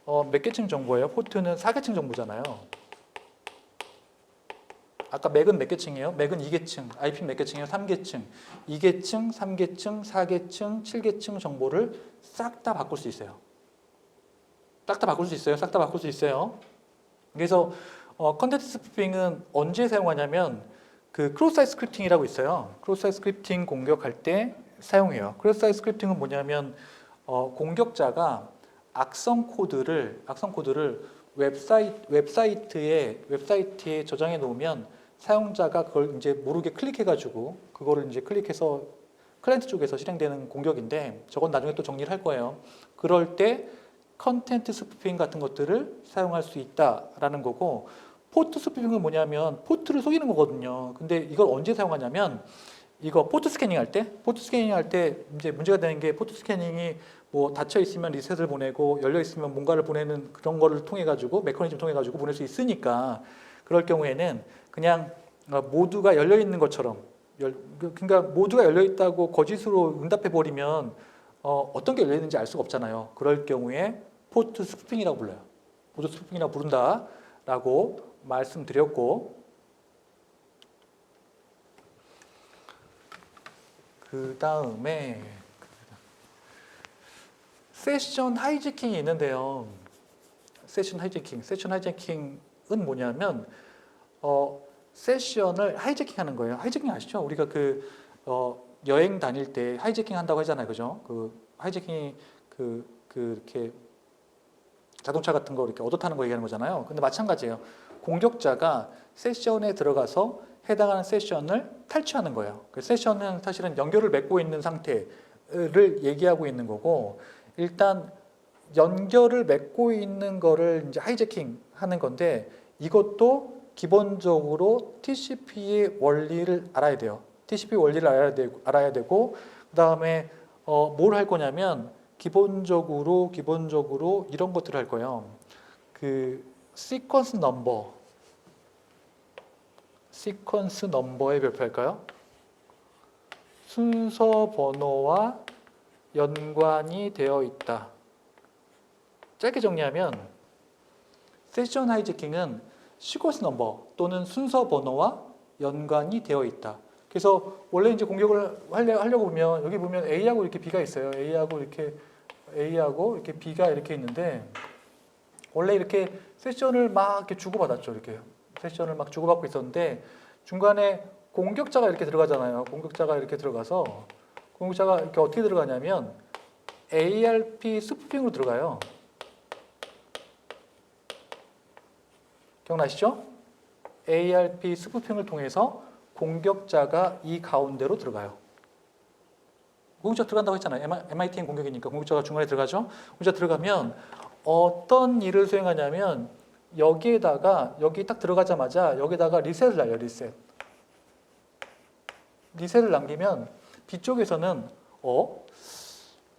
몇 계층 정보예요? 포트는 4계층 정보잖아요. 아까 맥은 몇 계층이에요? 맥은 2계층. IP 몇 계층이에요? 3계층. 2계층, 3계층, 4계층, 7계층 정보를 싹 다 바꿀 수 있어요. 싹 다 바꿀 수 있어요. 그래서 컨텐츠 스푸핑은 언제 사용하냐면 그 크로스사이트 스크립팅이라고 있어요. 크로스사이트 스크립팅 공격할 때 사용해요. 크로스사이트 스크립팅은 뭐냐면 공격자가 악성 코드를 웹사이트에 저장해 놓으면 사용자가 그걸 이제 모르게 클릭해가지고 그거를 이제 클릭해서 클라이언트 쪽에서 실행되는 공격인데 저건 나중에 또 정리를 할 거예요. 그럴 때 컨텐트 스푸핑 같은 것들을 사용할 수 있다라는 거고 포트 스푸핑은 뭐냐면 포트를 속이는 거거든요. 근데 이걸 언제 사용하냐면 이거 포트 스캐닝 할 때 이제 문제가 되는 게 포트 스캐닝이 뭐 닫혀 있으면 리셋을 보내고 열려 있으면 뭔가를 보내는 그런 거를 통해 가지고 메커니즘 통해 가지고 보낼 수 있으니까 그럴 경우에는 그냥 모두가 열려 있는 것처럼 그러니까 모두가 열려 있다고 거짓으로 응답해 버리면 어떤 게 열려 있는지 알 수가 없잖아요. 그럴 경우에 포트 스푸핑이라고 불러요. 포트 스푸핑이라고 부른다라고 말씀드렸고 그 다음에 세션 하이제킹이 있는데요. 세션 하이제킹은 뭐냐면 세션을 하이제킹하는 거예요. 하이제킹 아시죠? 우리가 여행 다닐 때 하이제킹 한다고 하잖아요, 그죠? 그 하이제킹이 이렇게 자동차 같은 거 이렇게 얻어 타는 거 얘기하는 거잖아요. 근데 마찬가지예요. 공격자가 세션에 들어가서 해당하는 세션을 탈취하는 거예요. 그 세션은 사실은 연결을 맺고 있는 상태를 얘기하고 있는 거고, 일단 연결을 맺고 있는 거를 이제 하이제킹 하는 건데, 이것도 기본적으로 TCP의 원리를 알아야 돼요. TCP 원리를 알아야 되고, 그 다음에 뭘 할 거냐면 기본적으로 이런 것들을 할 거예요. 그 시퀀스 넘버에 별표할까요? 순서 번호와 연관이 되어 있다. 짧게 정리하면 세션 하이제킹은 시퀀스 넘버 또는 순서 번호와 연관이 되어 있다. 그래서 원래 이제 공격을 하려고 보면 여기 보면 A하고 이렇게 B가 있어요. A하고 이렇게 B가 이렇게 있는데 원래 이렇게 세션을 막 이렇게 주고받았죠. 이렇게 세션을 막 주고받고 있었는데 중간에 공격자가 이렇게 들어가잖아요. 공격자가 이렇게 들어가서 공격자가 이렇게 어떻게 들어가냐면 ARP 스푸핑으로 들어가요. 기억나시죠? ARP 스푸핑을 통해서 공격자가 이 가운데로 들어가요. 공격자 들어간다고 했잖아요. MITN 공격이니까 공격자가 중간에 들어가죠. 공격자 들어가면 어떤 일을 수행하냐면 여기 딱 들어가자마자 여기다가 리셋을 날려요. 리셋을 남기면 B쪽에서는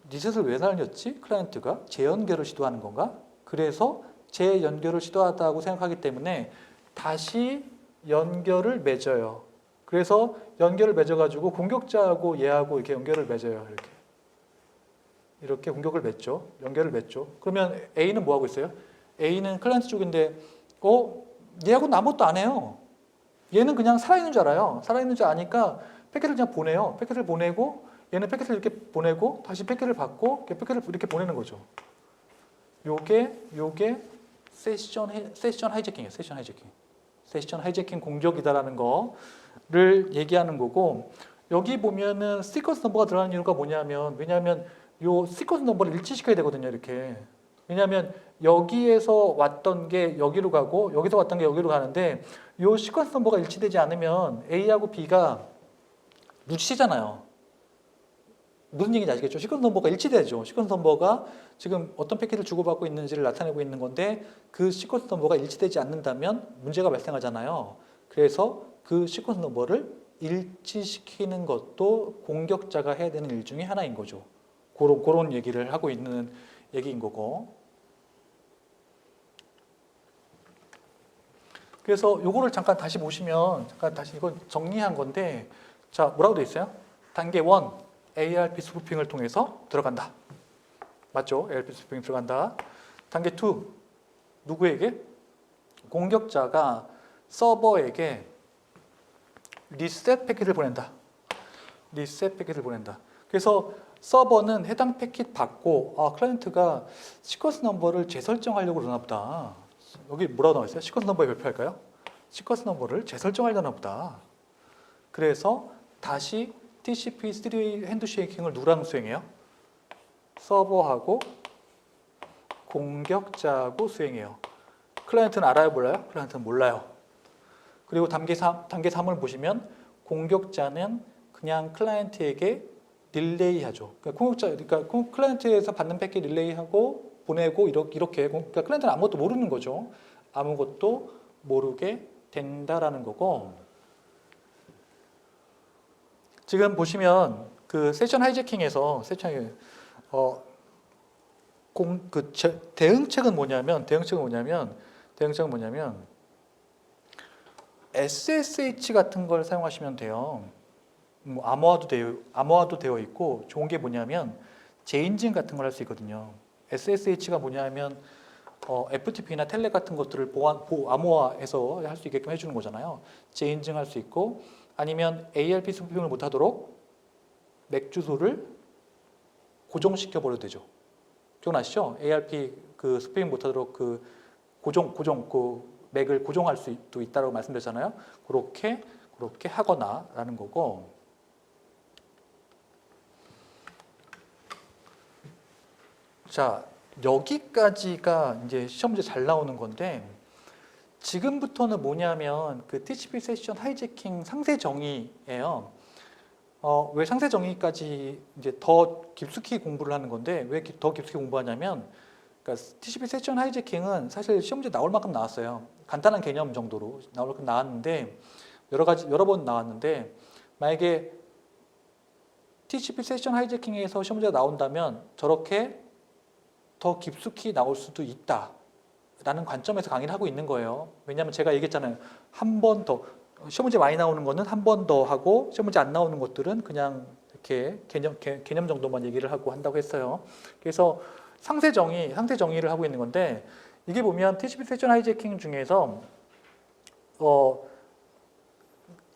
리셋을 왜 날렸지? 클라이언트가 재연결을 시도하는 건가? 그래서 재연결을 시도하다고 생각하기 때문에 다시 연결을 맺어요. 그래서 연결을 맺어가지고 공격자하고 얘하고 이렇게 연결을 맺어요. 이렇게 공격을 맺죠. 연결을 맺죠. 그러면 A는 뭐 하고 있어요? A는 클라이언트 쪽인데 얘하고는 아무것도 안 해요. 얘는 그냥 살아있는 줄 알아요. 살아있는 줄 아니까 패킷을 그냥 보내요. 패킷을 보내고 얘는 패킷을 이렇게 보내고 다시 패킷을 받고 패킷을 이렇게 보내는 거죠. 요게 세션 하이제킹이에요. 세션 하이제킹 공격이다라는 거를 얘기하는 거고, 여기 보면은 시퀀스 넘버가 들어가는 이유가 뭐냐면, 왜냐하면 요 시퀀스 넘버를 일치시켜야 되거든요. 이렇게. 왜냐하면 여기에서 왔던 게 여기로 가고 여기서 왔던 게 여기로 가는데 요 시퀀스 넘버가 일치되지 않으면 A하고 B가 무지시잖아요. 무슨 얘기인지 아시겠죠? 시퀀스 넘버가 일치되죠. 시퀀스 넘버가 지금 어떤 패킷을 주고받고 있는지를 나타내고 있는 건데 그 시퀀스 넘버가 일치되지 않는다면 문제가 발생하잖아요. 그래서 그 시퀀스 넘버를 일치시키는 것도 공격자가 해야 되는 일 중에 하나인 거죠. 그런 얘기를 하고 있는 얘기인 거고. 그래서 요거를 잠깐 다시 보시면 이건 정리한 건데, 자, 뭐라고 돼 있어요? 단계 1, ARP 스푸핑을 통해서 들어간다. 맞죠? ARP 스푸핑 들어간다. 단계 2, 누구에게? 공격자가 서버에게 리셋 패킷을 보낸다. 그래서 서버는 해당 패킷 받고 클라이언트가 시퀀스 넘버를 재설정하려고 그러나 보다. 여기 뭐라고 나와 있어요? 시퀀스 넘버에 별표할까요? 시퀀스 넘버를 재설정하려나 보다. 그래서 다시 TCP 3 핸드쉐이킹을 누구랑 수행해요? 서버하고 공격자하고 수행해요. 클라이언트는 알아요, 몰라요? 클라이언트는 몰라요. 그리고 단계 3을 보시면 공격자는 그냥 클라이언트에게 릴레이하죠. 그러니까 클라이언트에서 받는 패킷 릴레이하고 보내고 이렇게 그러니까 클라이언트는 아무것도 모르는 거죠. 아무것도 모르게 된다라는 거고. 지금 보시면 그 세션 하이제킹에서 대응책은 뭐냐면 SSH 같은 걸 사용하시면 돼요. 뭐 암호화도 되어 있고 좋은 게 뭐냐면 재인증 같은 걸 할 수 있거든요. SSH가 뭐냐면 FTP나 텔레 같은 것들을 암호화해서 할 수 있게끔 해주는 거잖아요. 재인증 할 수 있고 아니면 ARP 스푸핑을 못하도록 맥 주소를 고정시켜 버려도 되죠. 기억나시죠? ARP 그 스푸핑 못하도록 그 고정 그 맥을 고정할 수도 있다고 말씀드렸잖아요. 그렇게 하거나라는 거고. 자, 여기까지가 이제 시험 문제 잘 나오는 건데 지금부터는 뭐냐면 그 TCP 세션 하이제킹 상세 정의예요. 왜 상세 정의까지 이제 더 깊숙이 공부를 하는 건데 왜 더 깊숙이 공부하냐면 그러니까 TCP 세션 하이제킹은 사실 시험 문제 나올 만큼 나왔어요. 간단한 개념 정도로 나올 만큼 나왔는데 여러 번 나왔는데 만약에 TCP 세션 하이제킹에서 시험 문제가 나온다면 저렇게 더 깊숙이 나올 수도 있다라는 관점에서 강의를 하고 있는 거예요. 왜냐하면 제가 얘기했잖아요. 한 번 더 시험 문제 많이 나오는 거는 한 번 더 하고 시험 문제 안 나오는 것들은 그냥 이렇게 개념 정도만 얘기를 하고 한다고 했어요. 그래서 상세 정의를 하고 있는 건데 이게 보면 TCP 세션 하이제킹 중에서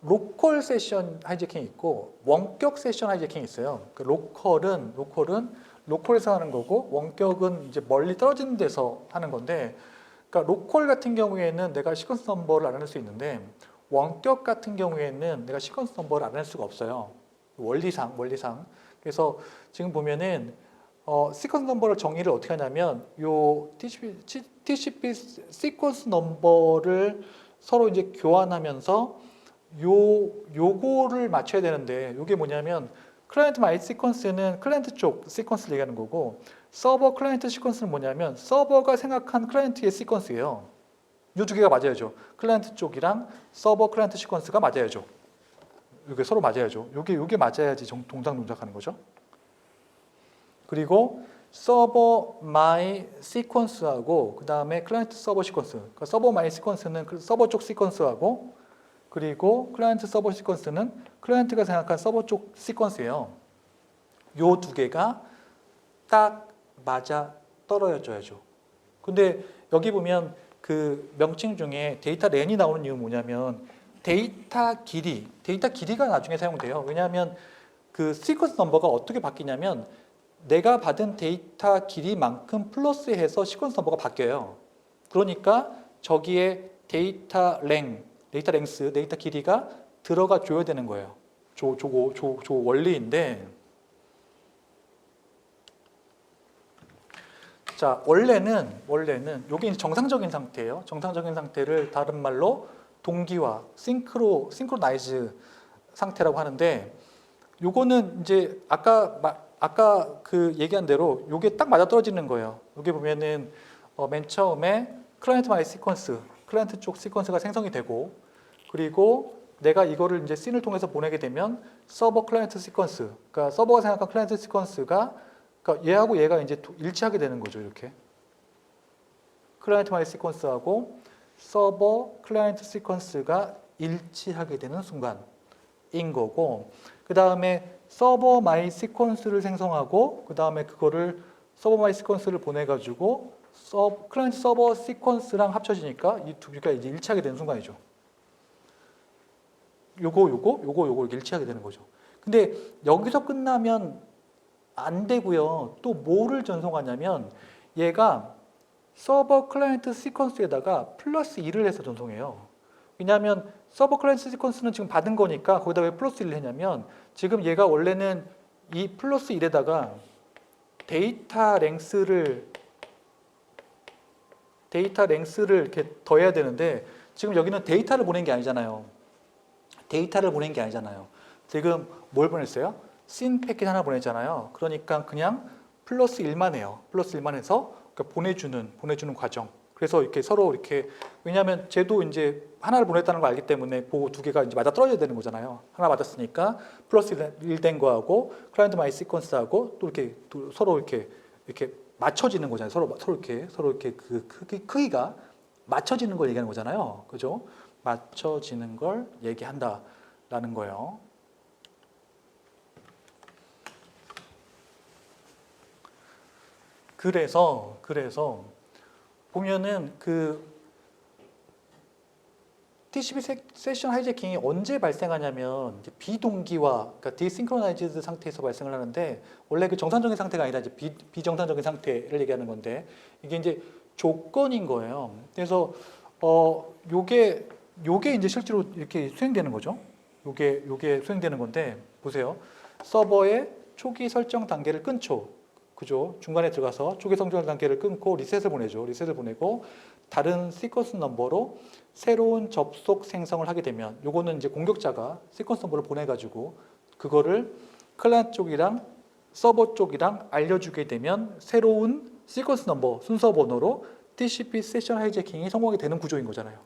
로컬 세션 하이제킹이 있고 원격 세션 하이제킹이 있어요. 그 로컬에서 하는 거고 원격은 이제 멀리 떨어지는 데서 하는 건데 그러니까 로컬 같은 경우에는 내가 시퀀스 넘버를 알아낼 수 있는데 원격 같은 경우에는 내가 시퀀스 넘버를 알아낼 수가 없어요. 원리상. 그래서 지금 보면은 시퀀스 넘버를 정의를 어떻게 하냐면 요 TCP 시퀀스 넘버를 서로 이제 교환하면서 요거를 맞춰야 되는데 요게 뭐냐면 클라이언트 마이 시퀀스는 클라이언트 쪽 시퀀스를 얘기하는 거고 서버 클라이언트 시퀀스는 뭐냐면 서버가 생각한 클라이언트의 시퀀스예요. 요 두 개가 맞아야죠. 클라이언트 쪽이랑 서버 클라이언트 시퀀스가 맞아야죠. 이게 서로 맞아야죠. 요게 맞아야지 동작하는 거죠. 그리고 서버 마이 시퀀스하고 그 다음에 클라이언트 서버 시퀀스. 그러니까 서버 마이 시퀀스는 서버 쪽 시퀀스하고 그리고 클라이언트 서버 시퀀스는 클라이언트가 생각한 서버 쪽 시퀀스예요. 요 두 개가 딱 맞아 떨어져야죠. 근데 여기 보면 그 명칭 중에 데이터 렌이 나오는 이유는 뭐냐면 데이터 길이가 나중에 사용돼요. 왜냐하면 그 시퀀스 넘버가 어떻게 바뀌냐면 내가 받은 데이터 길이만큼 플러스해서 시퀀스 넘버가 바뀌어요. 그러니까 저기에 데이터 랭스, 데이터 길이가 들어가 줘야 되는 거예요. 저 원리인데 자, 원래는 요게 정상적인 상태예요. 정상적인 상태를 다른 말로 동기화, 싱크로나이즈 상태라고 하는데 요거는 이제 아까 그 얘기한 대로 요게 딱 맞아떨어지는 거예요. 여기 보면은 맨 처음에 클라이언트 마이 시퀀스, 클라이언트 쪽 시퀀스가 생성이 되고 그리고 내가 이거를 이제 씬을 통해서 보내게 되면 서버 클라이언트 시퀀스, 그러니까 서버가 생각한 클라이언트 시퀀스가 그러니까 얘하고 얘가 이제 일치하게 되는 거죠. 이렇게 클라이언트 마이 시퀀스하고 서버 클라이언트 시퀀스가 일치하게 되는 순간인 거고 그 다음에 서버 마이 시퀀스를 생성하고 그 다음에 그거를 서버 마이 시퀀스를 보내가지고 클라이언트 서버 시퀀스랑 합쳐지니까 이 두 개가 이제 일치하게 되는 순간이죠. 요거 일치하게 되는 거죠. 근데 여기서 끝나면 안 되고요. 또 뭐를 전송하냐면 얘가 서버 클라이언트 시퀀스에다가 플러스 1을 해서 전송해요. 왜냐하면 서버 클라이언트 시퀀스는 지금 받은 거니까 거기다 왜 플러스 1을 했냐면 지금 얘가 원래는 이 플러스 1에다가 데이터 랭스를 데이터 랭스를 이렇게 더해야 되는데 지금 여기는 데이터를 보낸 게 아니잖아요. 데이터를 보낸 게 아니잖아요. 지금 뭘 보냈어요? 씬 패킷 하나 보냈잖아요. 그러니까 그냥 플러스 1만 해요. 플러스 1만 해서 그러니까 보내주는 과정. 그래서 이렇게 서로 이렇게 왜냐하면 쟤도 이제 하나를 보냈다는 걸 알기 때문에 보고 두 개가 이제 맞아 떨어져야 되는 거잖아요. 하나 받았으니까 플러스 1 된 거하고 클라이언트 마이 시퀀스하고 또 이렇게 또 서로 이렇게 맞춰지는 거잖아요. 서로 이렇게 그 크기가 맞춰지는 걸 얘기하는 거잖아요. 그죠? 맞춰지는 걸 얘기한다라는 거예요. 그래서 보면은 그 TCP 세션 하이제킹이 언제 발생하냐면 이제 비동기화, 그러니까 디싱크로나이즈드 상태에서 발생을 하는데 원래 그 정상적인 상태가 아니라 이제 비정상적인 상태를 얘기하는 건데 이게 이제 조건인 거예요. 그래서 요게 이제 실제로 이렇게 수행되는 거죠. 요게 수행되는 건데 보세요. 서버의 초기 설정 단계를 끊죠. 그죠? 중간에 들어가서 초기 설정 단계를 끊고 리셋을 보내죠. 리셋을 보내고 다른 시퀀스 넘버로 새로운 접속 생성을 하게 되면 요거는 이제 공격자가 시퀀스 넘버를 보내가지고 그거를 클라이언트 쪽이랑 서버 쪽이랑 알려주게 되면 새로운 시퀀스 넘버 순서 번호로 TCP 세션 하이제킹이 성공하게 되는 구조인 거잖아요.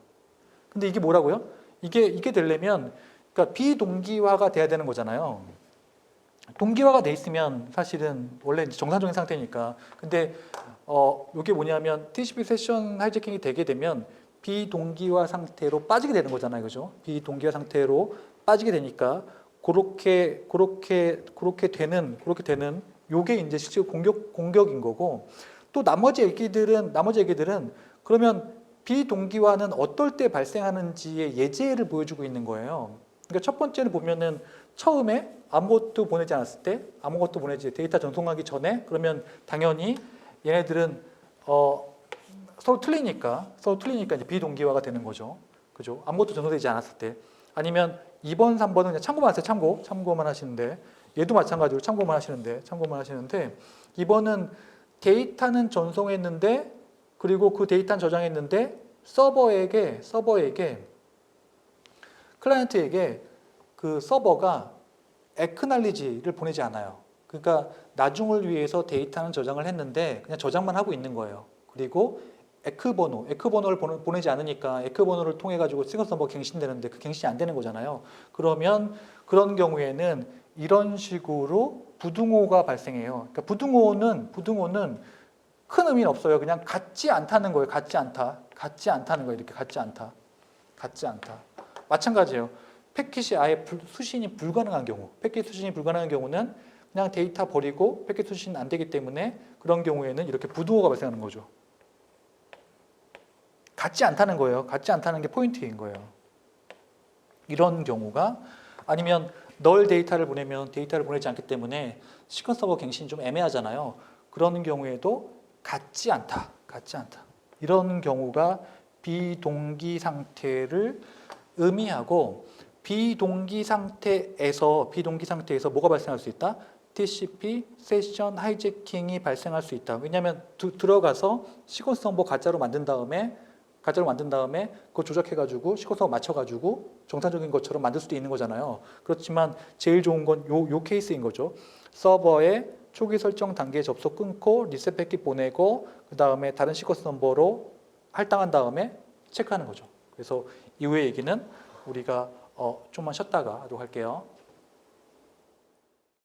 근데 이게 뭐라고요? 이게 되려면 그러니까 비동기화가 돼야 되는 거잖아요. 동기화가 돼 있으면 사실은 원래 이제 정상적인 상태니까. 근데 이게 뭐냐면 TCP 세션 하이제킹이 되게 되면 비동기화 상태로 빠지게 되는 거잖아요, 그죠? 비동기화 상태로 빠지게 되니까 그렇게 되는 요게 이제 실제 공격인 거고 또 나머지 얘기들은 그러면 비동기화는 어떨 때 발생하는지의 예제를 보여주고 있는 거예요. 그러니까 첫 번째는 보면은 처음에 아무것도 보내지 않았을 때 아무것도 보내지 데이터 전송하기 전에 그러면 당연히 얘네들은 서로 틀리니까 이제 비동기화가 되는 거죠. 그죠? 아무것도 전송되지 않았을 때 아니면 2번, 3번은 그냥 참고만 하세요. 참고만 하시는데 얘도 마찬가지로 참고만 하시는데 2번은 데이터는 전송했는데 그리고 그 데이터는 저장했는데 서버에게 클라이언트에게 그 서버가 acknowledge를 보내지 않아요. 그러니까 나중을 위해서 데이터는 저장을 했는데 그냥 저장만 하고 있는 거예요. 그리고 에크번호를 보내지 않으니까 에크번호를 통해 가지고 시퀀스 넘버가 갱신되는데 그 갱신이 안 되는 거잖아요. 그러면 그런 경우에는 이런 식으로 부등호가 발생해요. 그러니까 부등호는 큰 의미는 없어요. 그냥 같지 않다는 거예요. 같지 않다는 거예요. 이렇게 같지 않다. 마찬가지예요. 패킷이 아예 수신이 불가능한 경우, 패킷 수신이 불가능한 경우는 그냥 데이터 버리고 패킷 수신 안 되기 때문에 그런 경우에는 이렇게 부등호가 발생하는 거죠. 같지 않다는 거예요. 같지 않다는 게 포인트인 거예요. 이런 경우가 아니면 널 데이터를 보내면 데이터를 보내지 않기 때문에 시퀀스 서버 갱신이 좀 애매하잖아요. 그런 경우에도 같지 않다. 이런 경우가 비동기 상태를 의미하고 비동기 상태에서 뭐가 발생할 수 있다? TCP 세션 하이제킹이 발생할 수 있다. 왜냐하면 들어가서 시퀀스 넘버 가짜로 만든 다음에 그거 조작해가지고 시퀀스 넘버 맞춰가지고 정상적인 것처럼 만들 수도 있는 거잖아요. 그렇지만 제일 좋은 건 요 케이스인 거죠. 서버에 초기 설정 단계 접속 끊고 리셋 패킷 보내고 그 다음에 다른 시퀀스 넘버로 할당한 다음에 체크하는 거죠. 그래서 이후의 얘기는 우리가 좀만 쉬었다가 하도록 할게요.